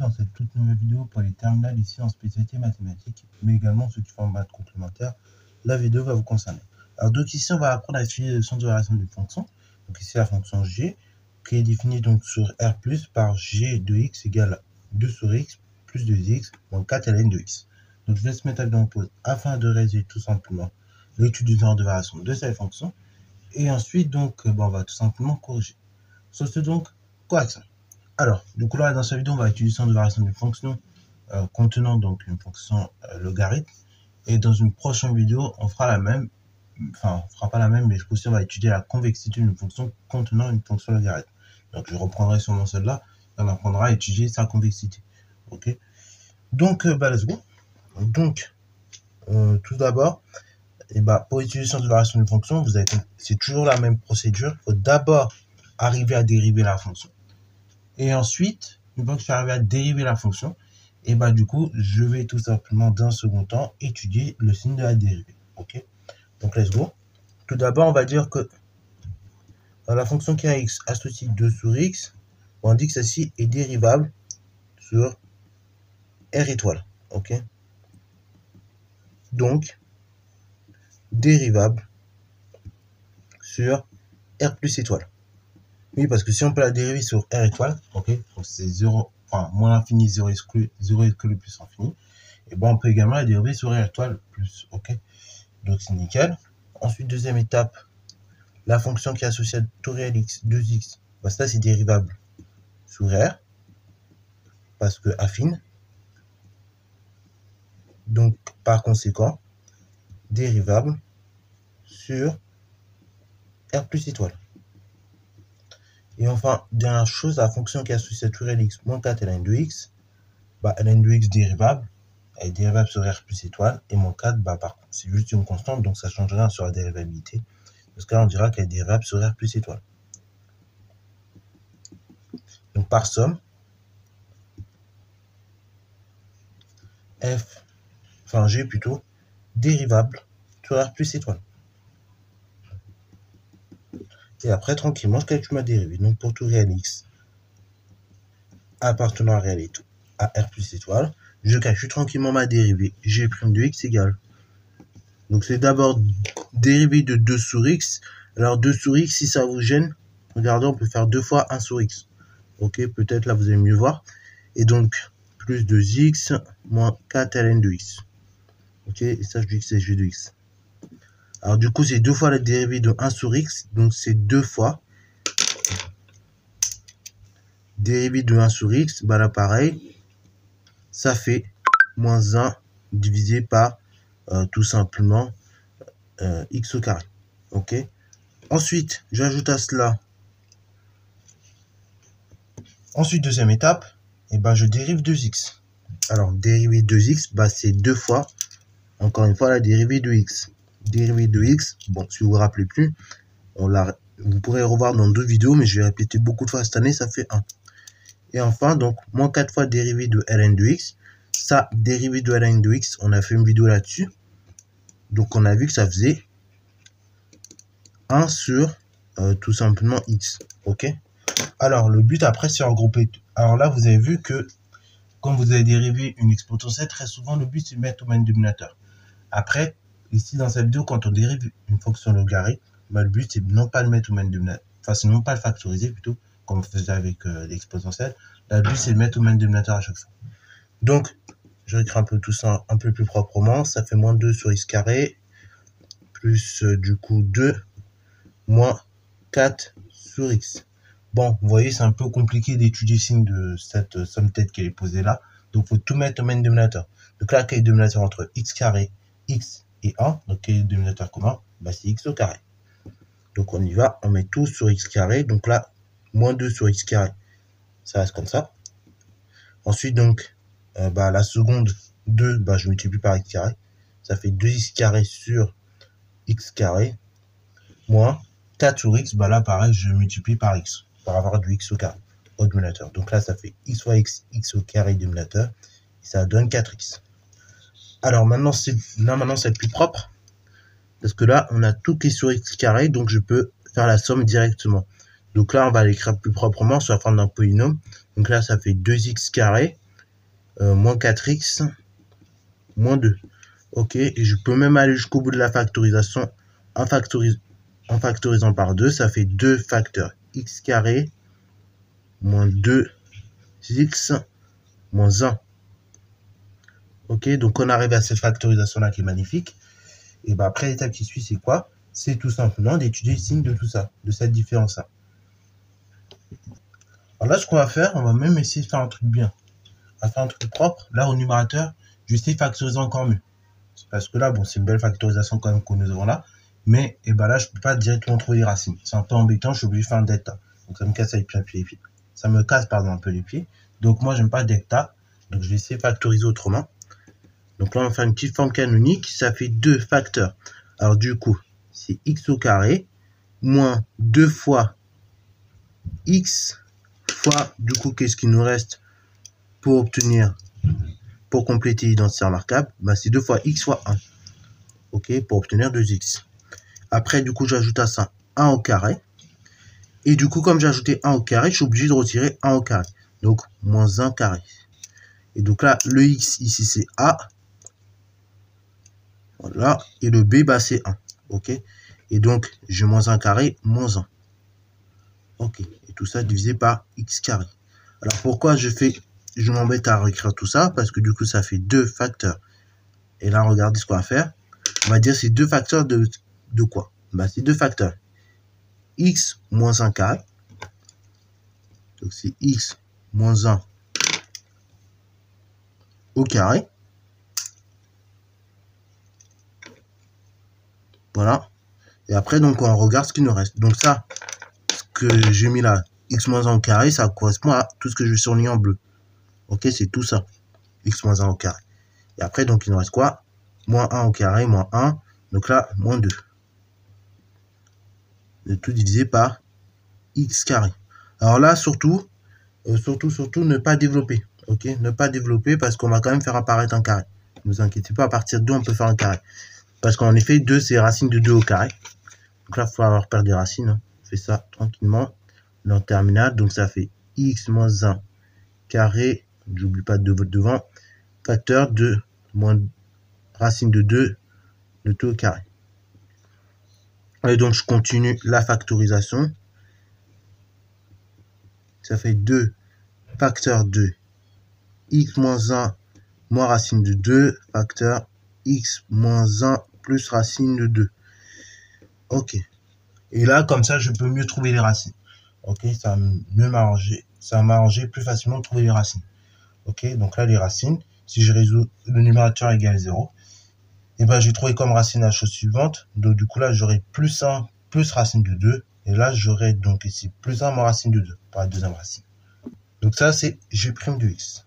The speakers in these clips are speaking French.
dans cette toute nouvelle vidéo pour les terminales ici en spécialité mathématiques, mais également ceux qui font en maths complémentaire. La vidéo va vous concerner. Alors donc ici on va apprendre à étudier le centre de variation d'une fonction. Donc ici la fonction g qui est définie donc sur R plus par g de x égale 2 sur x plus 2x moins 4 ln de x. Donc je vais se mettre en pause afin de réaliser tout simplement l'étude du centre de variation de cette fonction. Et ensuite donc on va tout simplement corriger. Sur ce donc correction. Alors, du coup là dans cette vidéo on va étudier le centre de variation d'une fonction contenant donc une fonction logarithme. Et dans une prochaine vidéo on fera la même, enfin on fera pas la même, mais aussi on va étudier la convexité d'une fonction contenant une fonction logarithme. Donc je reprendrai sûrement celle-là et on apprendra à étudier sa convexité. Ok. Donc let's go. Donc tout d'abord, pour étudier le centre de variation d'une fonction, c'est toujours la même procédure. Il faut d'abord arriver à dériver la fonction. Et ensuite, une fois que je suis arrivé à dériver la fonction, du coup, je vais tout simplement, dans un second temps, étudier le signe de la dérivée. Ok. Donc, let's go. Tout d'abord, on va dire que dans la fonction qui a x associe 2 sur x, on dit que celle-ci est dérivable sur R étoile. Ok. Donc, dérivable sur R plus étoile. Oui, parce que si on peut la dériver sur R étoile, ok, donc c'est 0, enfin, moins l'infini, 0 exclu plus infini, et on peut également la dériver sur R étoile plus, ok, donc c'est nickel. Ensuite, deuxième étape, la fonction qui est associée à tout réel x, 2x, ça c'est dérivable sur R, parce que affine, donc par conséquent, dérivable sur R plus étoile. Et enfin, dernière chose, la fonction qui est associée à tout réel x moins 4 ln de x, ln de x dérivable, elle est dérivable sur R plus étoile, et moins 4, par contre, c'est juste une constante, donc ça ne change rien sur la dérivabilité. Parce que là, on dira qu'elle est dérivable sur R plus étoile. Donc par somme, G plutôt, dérivable sur R plus étoile. Et après, tranquillement, je calcule ma dérivée. Donc pour tout réel x appartenant à réel et tout, à R plus étoile, je calcule tranquillement ma dérivée. G' de x égale. Donc c'est d'abord dérivée de 2 sur x. Alors 2 sur x, si ça vous gêne, regardez, on peut faire 2 fois 1 sur x. Ok, peut-être là vous allez mieux voir. Et donc, plus 2x moins 4 ln de x. Ok, et ça je dis que c'est g de x. Alors du coup, c'est 2 fois la dérivée de 1 sur x. Donc c'est 2 fois dérivée de 1 sur x. Là pareil, ça fait moins 1 divisé par tout simplement x au carré. Ok. Ensuite, j'ajoute à cela. Ensuite, deuxième étape, je dérive 2x. Alors, dérivée de 2x, c'est 2 fois, encore une fois, la dérivée de x. Dérivée de x, si vous vous rappelez plus, vous pourrez revoir dans 2 vidéos, mais je vais répéter beaucoup de fois cette année, ça fait 1. Et enfin, donc, moins 4 fois dérivée de ln de x. Ça, dérivée de ln de x, on a fait une vidéo là-dessus. Donc, on a vu que ça faisait 1 sur tout simplement x. Ok. Alors, le but après, c'est regrouper. Alors là, vous avez vu que quand vous avez dérivé une exponentielle, très souvent, le but, c'est de mettre au même dénominateur. Après, ici, dans cette vidéo, quand on dérive une fonction logarithme, le but, c'est non pas le mettre au même dénominateur. Enfin, c'est non pas le factoriser, plutôt, comme on faisait avec l'exponentielle. Là, le but, c'est de mettre au même dénominateur à chaque fois. Donc, je réécris un peu tout ça un peu plus proprement. Ça fait moins 2 sur x carré, plus, du coup, 2, moins 4 sur x. Bon, vous voyez, c'est un peu compliqué d'étudier le signe de cette somme tête qui est posée là. Donc, il faut tout mettre au même dénominateur. Donc là, quel est le dénominateur entre x carré, x et 1? Donc, quel est le dénominateur commun? C'est x au carré. Donc, on y va. On met tout sur x carré. Donc là, moins 2 sur x carré. Ça reste comme ça. Ensuite, donc, la seconde 2, je multiplie par x carré. Ça fait 2x carré sur x carré. Moins 4 sur x. Là, pareil, je multiplie par x. Pour avoir du x au carré au dénominateur. Donc là, ça fait x fois x au carré dénominateur. Et ça donne 4x. Alors maintenant, c'est plus propre. Parce que là, on a tout qui est sur x carré. Donc je peux faire la somme directement. Donc là, on va l'écrire plus proprement sur la forme d'un polynôme. Donc là, ça fait 2x carré moins 4x moins 2. Ok, et je peux même aller jusqu'au bout de la factorisation en factorisant par 2, ça fait 2 facteurs x carré moins 2x moins 1. Ok, donc on arrive à cette factorisation-là qui est magnifique. Et ben après, l'étape qui suit, c'est quoi? C'est tout simplement d'étudier le signe de tout ça, de cette différence-là. Alors là, ce qu'on va faire, on va même essayer de faire un truc bien. On va faire un truc propre. Là, au numérateur, je vais essayer de factoriser encore mieux. Parce que là, bon, c'est une belle factorisation quand même que nous avons là. Mais et ben là, je peux pas directement trouver les racines. C'est un peu embêtant, je suis obligé de faire un delta. Donc ça me casse les pieds. Ça me casse, pardon, un peu les pieds. Donc moi, j'aime pas delta. Donc je vais essayer de factoriser autrement. Donc là, on va faire une petite forme canonique. Ça fait 2 facteurs. Alors du coup, c'est x au carré moins 2 fois x fois, du coup, qu'est-ce qu'il nous reste pour compléter l'identité remarquable? Bah, c'est 2 fois x fois 1. Ok, pour obtenir 2x. Après, du coup, j'ajoute à ça 1 au carré. Et du coup, comme j'ai ajouté 1 au carré, je suis obligé de retirer 1 au carré. Donc, moins 1 carré. Et donc là, le x ici, c'est a. Voilà. Et le b, bah, c'est 1. Ok. Et donc, j'ai moins 1 carré, moins 1. Ok. Et tout ça divisé par x carré. Alors, pourquoi je m'embête à réécrire tout ça? Parce que du coup, ça fait 2 facteurs. Et là, regardez ce qu'on va faire. On va dire c'est 2 facteurs de quoi? Bah, c'est 2 facteurs. X moins 1 carré. Donc, c'est x moins 1 au carré. Voilà. Et après, donc, on regarde ce qui nous reste. Donc, ça, ce que j'ai mis là, x moins 1 au carré, ça correspond à tout ce que je vais surligner en bleu. Ok, c'est tout ça. X moins 1 au carré. Et après, donc, il nous reste quoi? Moins 1 au carré, moins 1. Donc là, moins 2. Le tout divisé par x carré. Alors là, surtout, ne pas développer. Ok, ne pas développer parce qu'on va quand même faire apparaître un carré. Ne vous inquiétez pas, à partir de 2, on peut faire un carré. Parce qu'en effet, 2, c'est racine de 2 au carré. Donc là, il faut avoir peur des racines. Hein. On fait ça tranquillement. En terminale, donc ça fait x moins 1 carré, j'oublie pas de 2 volts devant, facteur de moins racine de 2, le tout au carré. Et donc, je continue la factorisation. Ça fait 2 facteur de x moins 1 moins racine de 2, facteur x moins 1 plus racine de 2. Ok. Et là, comme ça, je peux mieux trouver les racines. Ok, ça va mieux m'arranger. Ça va m'arranger plus facilement de trouver les racines. Ok, donc là, les racines, si je résous le numérateur égale 0, et ben, j'ai trouvé comme racine la chose suivante. Donc, du coup, là, j'aurai plus 1 plus racine de 2. Et là, j'aurai donc ici plus 1 moins racine de 2 pour la deuxième racine. Donc, ça, c'est g' de x.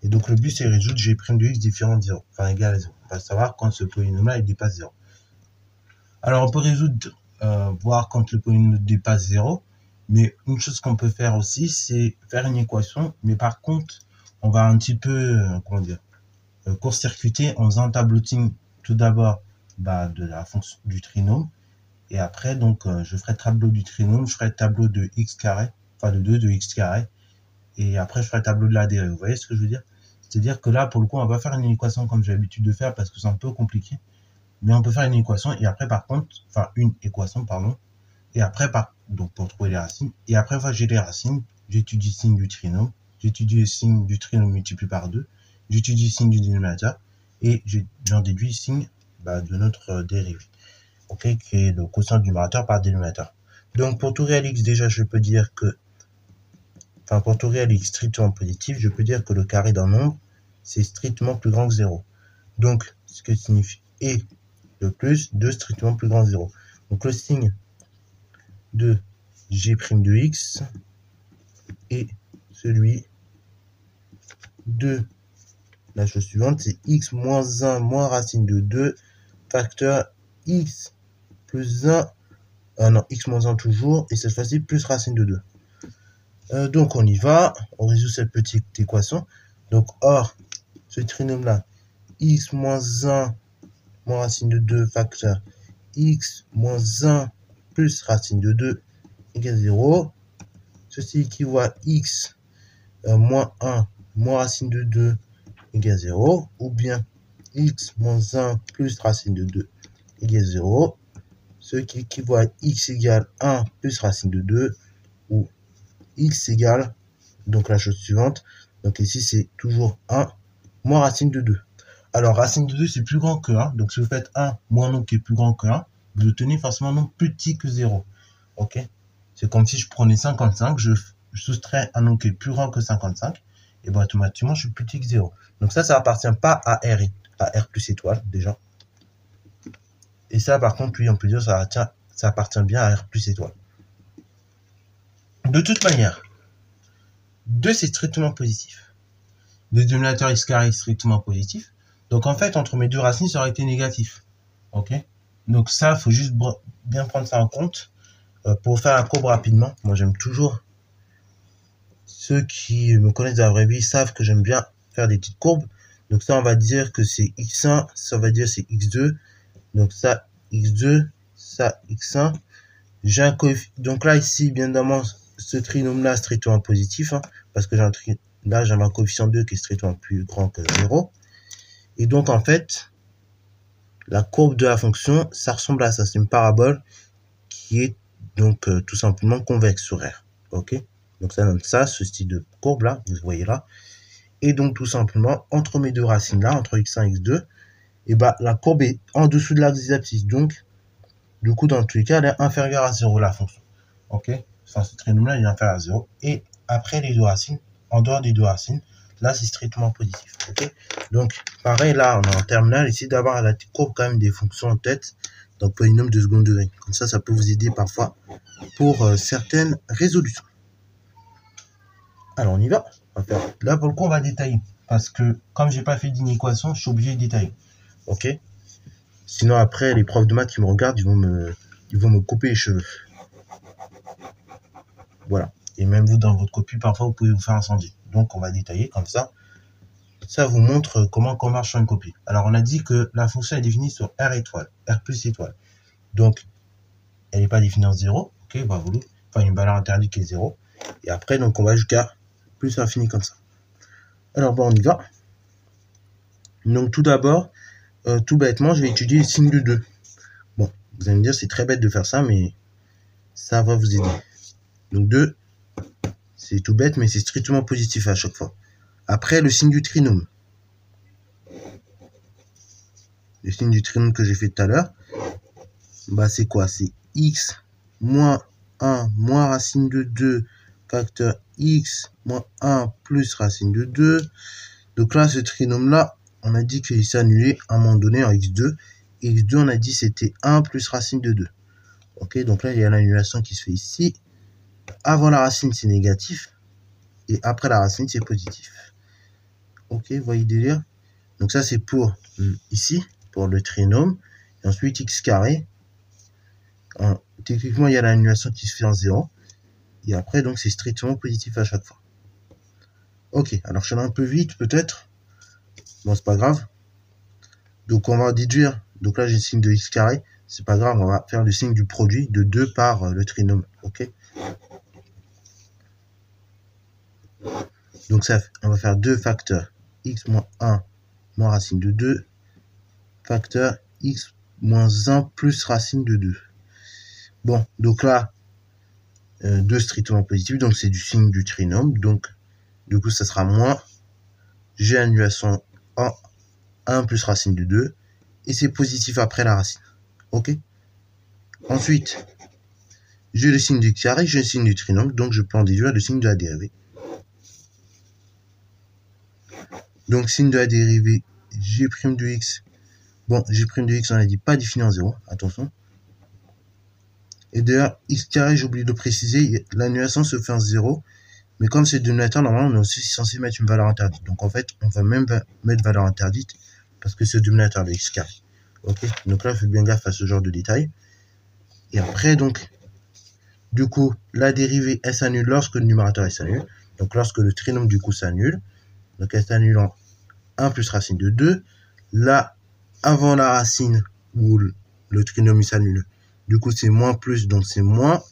Et donc, le but, c'est résoudre g' de x différent de 0, enfin égal à 0. On va savoir quand ce polynôme-là, il dépasse 0. Alors, on peut résoudre, voir quand le polynôme dépasse 0. Mais une chose qu'on peut faire aussi, c'est faire une équation. Mais par contre, on va un petit peu, court-circuiter en faisant un tableauting tout d'abord de la fonction du trinôme. Et après, donc, je ferai tableau du trinôme, je ferai tableau de x carré, enfin de 2 de x carré. Et après, je ferai tableau de la dérivée. Vous voyez ce que je veux dire? C'est-à-dire que là, pour le coup, on va pas faire une équation comme j'ai l'habitude de faire parce que c'est un peu compliqué. Mais on peut faire une équation et après, par contre, enfin, une équation, pardon. Et après, donc, pour trouver les racines. Et après, une fois que j'ai les racines, j'étudie le signe du trinôme. J'étudie le signe du trinôme multiplié par 2. J'étudie le signe du dénominateur. Et j'en déduis le signe de notre dérivée. Ok, qui est le quotient du numérateur par dénominateur. Donc, pour tout réel x, déjà, je peux dire que pour tout réel x strictement positif, je peux dire que le carré d'un nombre, c'est strictement plus grand que 0. Donc, ce que signifie et le plus de strictement plus grand que 0. Donc, le signe de g' de x est celui de la chose suivante, c'est x moins 1 moins racine de 2 facteur x plus 1, non, x moins 1 toujours, et cette fois-ci plus racine de 2. Donc on y va, on résout cette petite équation. Donc or, ce trinôme-là, x moins 1 moins racine de 2 facteur x moins 1 plus racine de 2 égale 0. Ceci équivaut à x moins 1 moins racine de 2 égale 0, ou bien x moins 1 plus racine de 2 égale 0, ce qui équivaut à x égale 1 plus racine de 2, ou x égale, donc la chose suivante, donc ici c'est toujours 1 moins racine de 2. Alors racine de 2 c'est plus grand que 1, donc si vous faites 1 moins un nombre qui est plus grand que 1, vous obtenez forcément un nombre plus petit que 0. Ok? C'est comme si je prenais 55, je soustrais un nombre qui est plus grand que 55, et bien automatiquement je suis plus petit que 0. Donc ça appartient pas à R plus étoile déjà. Et ça par contre, oui, on peut dire ça appartient bien à R plus étoile. De toute manière, 2 c'est strictement positif. Le dénominateur x carré est strictement positif. Donc en fait, entre mes deux racines, ça aurait été négatif. Ok? Donc ça, il faut juste bien prendre ça en compte. Pour faire la courbe rapidement, moi j'aime toujours, ceux qui me connaissent dans la vraie vie savent que j'aime bien faire des petites courbes. Donc ça, on va dire que c'est x1, ça on va dire c'est x2. Donc ça, x2, ça, x1. J'ai un coefficient. Donc là, ici, bien évidemment, ce trinôme-là, strictement positif, hein, parce que là, j'ai un coefficient 2 qui est strictement plus grand que 0. Et donc, en fait, la courbe de la fonction, ça ressemble à ça. C'est une parabole qui est donc tout simplement convexe sur R. Ok? Donc ça donne ça, ce style de courbe-là, vous voyez là. Et donc, tout simplement, entre mes deux racines-là, entre x1 et x2, et bah, la courbe est en dessous de l'axe des abscisses. Donc, du coup, dans tous les cas, elle est inférieure à 0, la fonction. Ok? Enfin, ce trinôme-là, il est inférieur à 0. Et après les deux racines, en dehors des deux racines, là, c'est strictement positif. Ok? Donc, pareil, là, on est en terminale. Essayez d'avoir la courbe quand même des fonctions en tête, donc polynôme de second degré. Comme ça peut vous aider parfois pour certaines résolutions. Alors, on y va. On va faire. Là, pour le coup, on va détailler. Parce que, comme j'ai pas fait d'inéquation, je suis obligé de détailler. Ok? Sinon, après, les profs de maths qui me regardent, ils vont me couper les cheveux. Voilà. Et même vous, dans votre copie, parfois, vous pouvez vous faire incendier. Donc, on va détailler comme ça. Ça vous montre comment marche sur une copie. Alors, on a dit que la fonction est définie sur R étoile, R plus étoile. Donc, elle n'est pas définie en 0. Ok, bah, enfin, une valeur interdite qui est 0. Et après, donc, on va jusqu'à plus l'infini comme ça. Alors, bon, on y va. Donc, tout d'abord, tout bêtement, je vais étudier le signe de 2. Bon, vous allez me dire, c'est très bête de faire ça, mais ça va vous aider. Donc 2, c'est tout bête, mais c'est strictement positif à chaque fois. Après, le signe du trinôme. Le signe du trinôme que j'ai fait tout à l'heure, bah c'est quoi? C'est x moins 1 moins racine de 2 facteur x moins 1 plus racine de 2. Donc là, ce trinôme-là, on a dit qu'il s'annulait à un moment donné en x2. x2, on a dit c'était 1 plus racine de 2. Ok, donc là, il y a l'annulation qui se fait ici. Avant la racine, c'est négatif. Et après la racine, c'est positif. Ok, vous voyez le délire? Donc ça, c'est pour ici, pour le trinôme. Et ensuite, x carré. Techniquement, il y a l'annulation qui se fait en 0. Et après, donc, c'est strictement positif à chaque fois. Ok, alors je suis un peu vite, peut-être. Bon, c'est pas grave. Donc, on va déduire. Donc là, j'ai le signe de x carré. C'est pas grave, on va faire le signe du produit de 2 par le trinôme. Ok. Donc ça, on va faire 2 facteurs x moins 1 moins racine de 2 facteur x moins 1 plus racine de 2. Bon, donc là, 2 strictement positif, donc c'est du signe du trinôme. Donc, du coup, ça sera moins. J'ai annulation en 1 plus racine de 2. Et c'est positif après la racine. Ok. Ensuite, j'ai le signe du carré, j'ai le signe du trinôme, donc je peux en déduire le signe de la dérivée. Donc, signe de la dérivée, g' de x. Bon, g' de x, on a dit pas défini en 0, attention. Et d'ailleurs, x carré, j'ai oublié de préciser, l'annulation se fait en 0. Mais comme c'est dénominateur, normalement, on est aussi censé mettre une valeur interdite. Donc, en fait, on va même mettre valeur interdite parce que c'est dénominateur de x carré. Ok. Donc là, faites bien gaffe à ce genre de détails. Et après, donc, du coup, la dérivée, elle s'annule lorsque le numérateur s'annule. Donc, lorsque le trinôme, du coup, s'annule. Donc, elle s'annule en 1 plus racine de 2. Là, avant la racine, où le trinôme s'annule, du coup, c'est moins plus, donc c'est moins.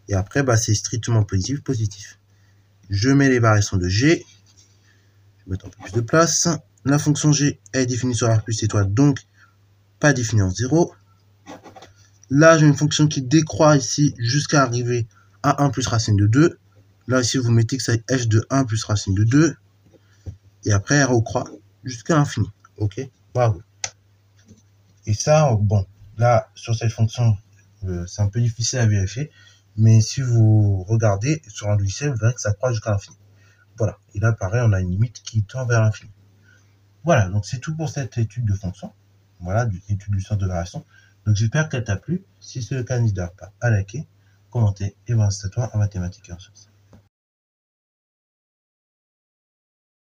Et après, bah, c'est strictement positif, positif. Je mets les variations de g. Je vais mettre un peu plus de place. La fonction g est définie sur R plus étoile, donc pas définie en 0. Là, j'ai une fonction qui décroît ici jusqu'à arriver à 1 plus racine de 2. Là, ici, vous mettez que c'est f de 1 plus racine de 2. Et après, elle recroît jusqu'à l'infini. Ok, bravo. Et ça, bon, là, sur cette fonction, c'est un peu difficile à vérifier. Mais si vous regardez sur un logiciel, vous verrez que ça croît jusqu'à l'infini. Voilà. Et là, pareil, on a une limite qui tend vers l'infini. Voilà, donc c'est tout pour cette étude de fonction. Voilà, l'étude du sens de variation. Donc j'espère qu'elle t'a plu. Si c'est le cas, n'hésite pas à liker, commenter et voir c'est à toi en mathématiques et en sciences.